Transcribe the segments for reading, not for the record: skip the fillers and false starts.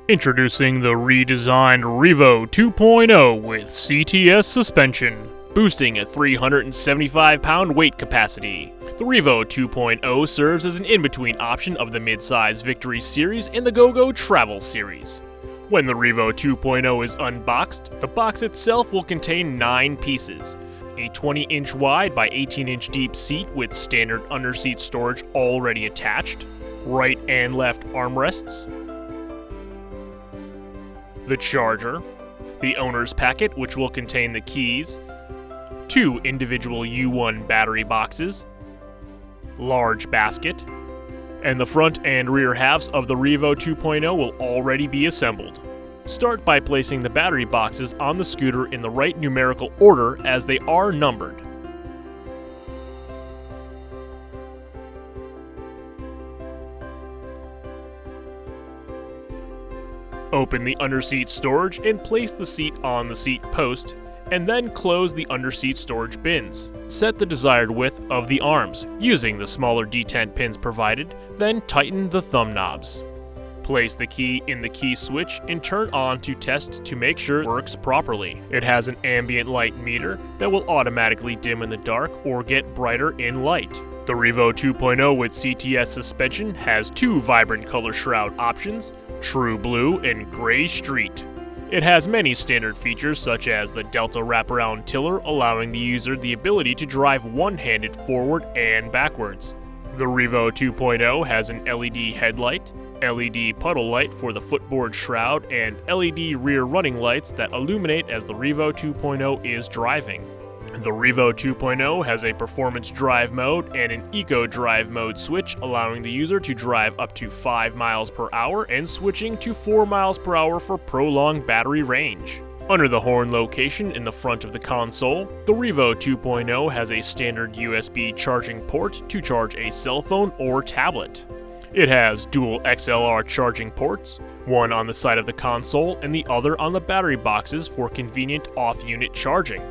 Introducing the redesigned Revo 2.0 with CTS suspension, boosting a 375-pound weight capacity. The Revo 2.0 serves as an in-between option of the mid-size Victory series and the Go-Go Travel series. When the Revo 2.0 is unboxed, the box itself will contain 9 pieces. A 20-inch wide by 18-inch deep seat with standard underseat storage already attached, right and left armrests, the charger, the owner's packet which will contain the keys, 2 individual U1 battery boxes, large basket, and the front and rear halves of the Revo 2.0 will already be assembled. Start by placing the battery boxes on the scooter in the right numerical order as they are numbered. Open the underseat storage and place the seat on the seat post, and then close the underseat storage bins. Set the desired width of the arms using the smaller detent pins provided, then tighten the thumb knobs. Place the key in the key switch and turn on to test to make sure it works properly. It has an ambient light meter that will automatically dim in the dark or get brighter in light. The Revo 2.0 with CTS suspension has 2 vibrant color shroud options, True Blue and Gray Street. It has many standard features such as the Delta wraparound tiller, allowing the user the ability to drive one-handed forward and backwards. The Revo 2.0 has an LED headlight, LED puddle light for the footboard shroud, and LED rear running lights that illuminate as the Revo 2.0 is driving. The Revo 2.0 has a performance drive mode and an eco drive mode switch, allowing the user to drive up to 5 miles per hour and switching to 4 miles per hour for prolonged battery range. Under the horn location in the front of the console, the Revo 2.0 has a standard USB charging port to charge a cell phone or tablet. It has dual XLR charging ports, one on the side of the console and the other on the battery boxes for convenient off-unit charging.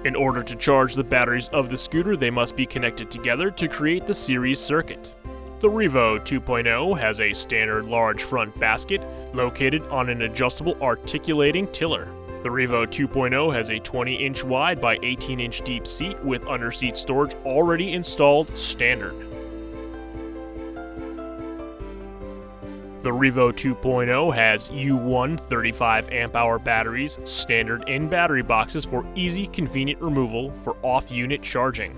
In order to charge the batteries of the scooter, they must be connected together to create the series circuit. The Revo 2.0 has a standard large front basket located on an adjustable articulating tiller. The Revo 2.0 has a 20-inch wide by 18-inch deep seat with underseat storage already installed standard. The Revo 2.0 has U1 35 amp-hour batteries standard in battery boxes for easy, convenient removal for off-unit charging.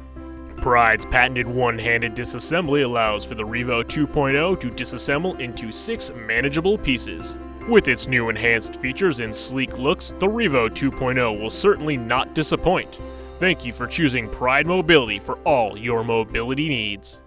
Pride's patented one-handed disassembly allows for the Revo 2.0 to disassemble into 6 manageable pieces. With its new enhanced features and sleek looks, the Revo 2.0 will certainly not disappoint. Thank you for choosing Pride Mobility for all your mobility needs.